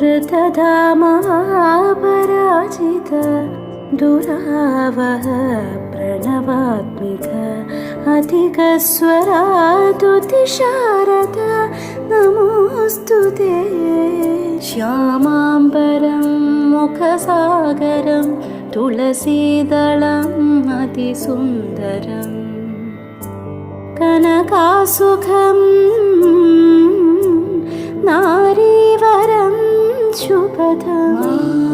धृतधामापराजित दुरावह प्रणवात्मिक अधिकस्वरातुतिशारद नमोऽस्तु ते। श्यामाम्बरं मुखसागरं तुलसीदलम् अतिसुन्दरम् कनकासुखं नारीवरं शुभदम्।